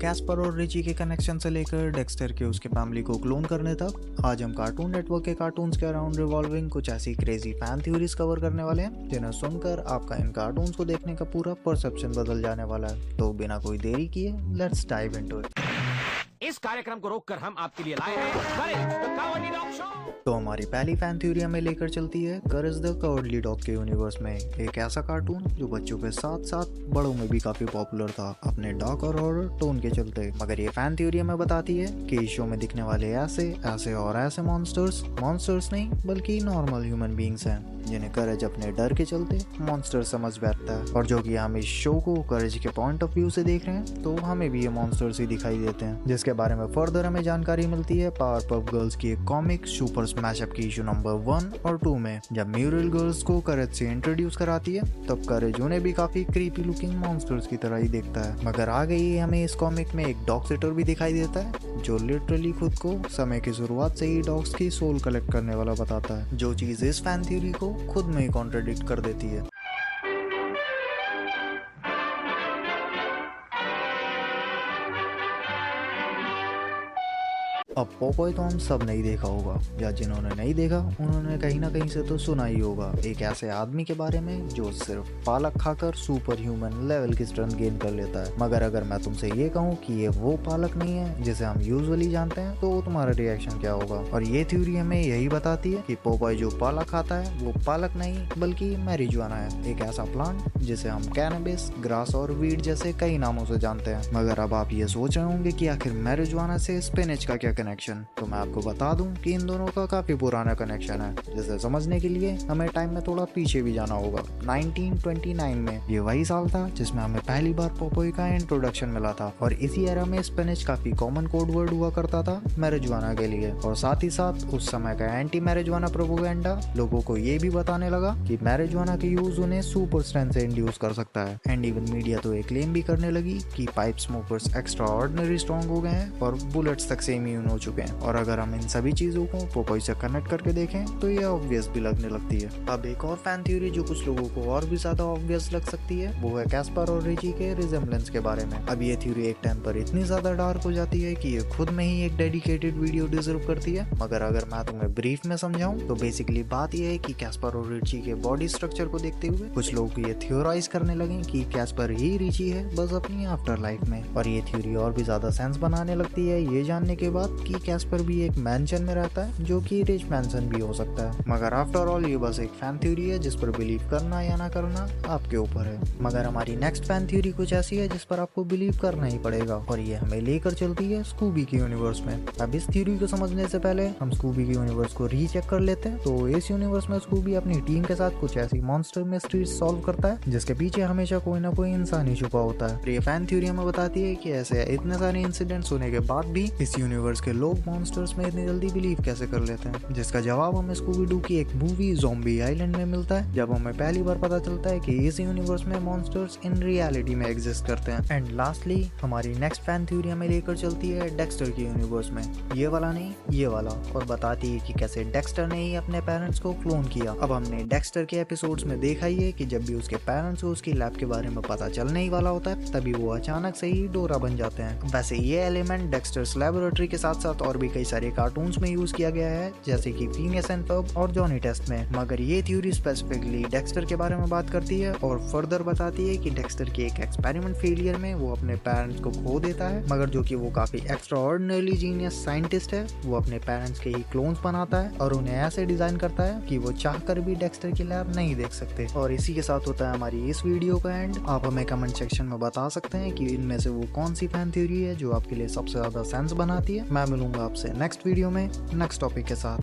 Caspar और Richie के connection से लेकर डेक्स्टर के उसके फैमिली को क्लोन करने तक आज हम कार्टून नेटवर्क के कार्टून्स के अराउंड रिवॉल्विंग कुछ ऐसी क्रेजी फैन थ्योरीज कवर करने वाले हैं जिन्हें सुनकर आपका इन कार्टून्स को देखने का पूरा परसेप्शन बदल जाने वाला है। तो बिना कोई देरी किए लेट्स डाइव इनटू इट। इस कार्यक्रम को रोककर हम आपके लिए लाए हैं करेज द कॉवर्डली डॉग शो। तो हमारी पहली फैन थ्योरी हमें लेकर चलती है करेज द कॉवर्डली डॉग के यूनिवर्स में एक ऐसा कार्टून जो बच्चों के साथ साथ बड़ों में भी काफी पॉपुलर था अपने डार्क और हॉरर टोन के चलते। मगर ये फैन थ्योरी हमें बताती है कि इस शो में दिखने वाले ऐसे और ऐसे मॉन्स्टर्स नहीं बल्कि नॉर्मल ह्यूमन बीइंग्स हैं जिन्हें करेज अपने डर के चलते मॉन्स्टर समझ बैठता है। और जो कि हम इस शो को करेज के पॉइंट ऑफ व्यू से देख रहे हैं तो हमें भी ये मॉन्स्टर्स ही दिखाई देते हैं, जिसके बारे में फर्दर हमें जानकारी मिलती है पावरपफ गर्ल्स की एक कॉमिक सुपर स्मैश अप की इशू नंबर 1 और 2 में। जब म्यूरल गर्ल्स को करेज से इंट्रोड्यूस कराती है तब करेज उन्हें भी काफी क्रीपी लुकिंग मॉन्स्टर्स की तरह ही देखता है। मगर आगे ही हमें इस कॉमिक में एक डॉग सिटर भी दिखाई देता है जो लिटरली खुद को समय की शुरुआत से ही डॉग्स की सोल कलेक्ट करने वाला बताता है, जो चीज इस फैन थ्योरी को खुद में ही कॉन्ट्रडिक्ट कर देती है। अब पोपोय तो हम सब नहीं देखा होगा, या जिन्होंने नहीं देखा उन्होंने कहीं ना कहीं से तो सुना ही होगा एक ऐसे आदमी के बारे में जो सिर्फ पालक खाकर सुपर ह्यूमन लेवल की स्ट्रेंथ गेन कर लेता है। मगर अगर मैं तुमसे ये कहूँ कि ये वो पालक नहीं है जिसे हम यूजुअली जानते हैं तो तुम्हारा रिएक्शन क्या होगा? और ये थ्योरी हमें यही बताती है कि पोपोय जो पालक खाता है वो पालक नहीं बल्कि मैरिजुआना है, एक ऐसा प्लांट जिसे हम कैनबिस, ग्रास और वीड जैसे कई नामों से जानते हैं। मगर अब आप ये सोच रहे होंगे कि आखिर मैरिजुआना से स्पिनच का क्या कनेक्शन? तो मैं आपको बता दूं कि इन दोनों का काफी पुराना कनेक्शन है, जिसे समझने के लिए हमें टाइम में थोड़ा पीछे भी जाना होगा। 1929 में ये वही साल था जिसमें हमें पहली बार पोपोय का इंट्रोडक्शन मिला था और इसी एरा में स्पिनच काफी कॉमन कोड वर्ड हुआ करता था मैरिजुआना के लिए। और साथ ही साथ उस समय का एंटी मैरिजुआना प्रोपेगेंडा लोगों को ये भी बताने लगा कि मैरिजुआना के यूज उन्हें सुपर स्ट्रेंथ से इंड्यूस कर सकता है। एंड इवन मीडिया तो एक क्लेम भी करने लगी कि pipe smokers extra ordinary strong हो गए हैं और बुलेट्स तक से इम्यून हो चुके हैं। और अगर हम इन सभी चीजों को पोपोय से कनेक्ट करके देखें तो ये ऑब्वियस भी लगने लगती है। अब एक और फैन थ्योरी जो कुछ लोगों को और भी ज्यादा ऑब्वियस लग सकती है वो है कैस्पर और रिची के रिजेम्बलेंस के बारे में। अब ये थ्योरी एक टाइम पर इतनी ज्यादा डार्क हो जाती है कि ये खुद में ही एक डेडिकेटेड वीडियो डिजर्व करती है। मगर अगर मैं तुम्हें ब्रीफ में समझाऊं तो बेसिकली बात यह है कि कैस्पर और रिची के बॉडी स्ट्रक्चर को देखते हुए कुछ लोग ये थ्योराइज करने लगे कि कैस्पर ही रिची है बस अपनी आफ्टर लाइफ में। और ये थ्योरी और भी ज्यादा सेंस बनाने लगती है ये जानने के बाद कि कैस्पर भी एक मैंशन में रहता है जो कि रिच मैंशन भी हो सकता है। मगर आफ्टर ऑल ये बस एक फैन थ्योरी है जिस पर बिलीव करना या ना करना आपके ऊपर है। मगर हमारी नेक्स्ट फैन थ्योरी कुछ ऐसी है जिस पर आपको बिलीव करना ही पड़ेगा और ये हमें लेकर चलती है स्कूबी के यूनिवर्स में। अब इस थ्योरी को समझने से पहले हम स्कूबी के यूनिवर्स को रीचेक कर लेते हैं। तो इस यूनिवर्स में स्कूबी अपनी टीम के साथ कुछ ऐसी मॉन्स्टर मिस्ट्रीज सॉल्व करता है जिसके पीछे हमेशा कोई ना कोई इंसान ही छुपा होता है। ये फैन थ्योरी हमें बताती है कि ऐसे इतने सारे इंसिडेंट्स होने के बाद भी इस यूनिवर्स के लोग मॉन्स्टर्स में इतनी जल्दी बिलीव कैसे कर लेते हैं, जिसका जवाब हमें स्कूबी डू की एक मूवी ज़ॉम्बी आइलैंड में मिलता है जब हमें पहली बार पता चलता है कि इस यूनिवर्स में मॉन्स्टर्स इन रियलिटी में एग्जिस्ट करते हैं। एंड लास्टली हमारी नेक्स्ट फैन थ्योरी हमें लेकर चलती है डेक्स्टर के यूनिवर्स में, ये वाला नहीं ये वाला, और बताती है कि कैसे डेक्स्टर ने ही अपने पेरेंट्स को क्लोन किया। अब हमने डेक्स्टर के एपिसोड्स में देखा ही है कि जब भी उसके पेरेंट्स को उसकी लैब के बारे में पता चलने ही वाला होता है तभी वो अचानक से ही डोरा बन जाते हैं। वैसे ये एलिमेंट डेक्स्टर्स लैबोरेटरी के साथ साथ और भी कई सारे कार्टून्स में यूज किया गया है जैसे कि फिनियस एंड फर्ब और जॉनी टेस्ट में। मगर ये थ्योरी स्पेसिफिकली डेक्स्टर के बारे में बात करती है और फर्दर बताती है कि डेक्स्टर के एक एक्सपेरिमेंट फेलियर में वो अपने पेरेंट्स को खो देता है, मगर जो कि वो काफी एक्स्ट्राऑर्डिनरी जीनियस साइंटिस्ट है वो अपने पेरेंट्स के ही क्लोन्स बनाता है और उन्हें ऐसे डिजाइन करता है कि वो चाहकर भी डेक्स्टर की लैब नहीं देख सकते। और इसी के साथ होता है हमारी इस वीडियो का एंड। आप हमें कमेंट सेक्शन में बता सकते हैं कि इनमें से वो कौन सी फैन थ्योरी है जो आपके लिए सबसे ज्यादा सेंस बनाती है। मैं मिलूंगा आपसे नेक्स्ट वीडियो में नेक्स्ट टॉपिक के साथ।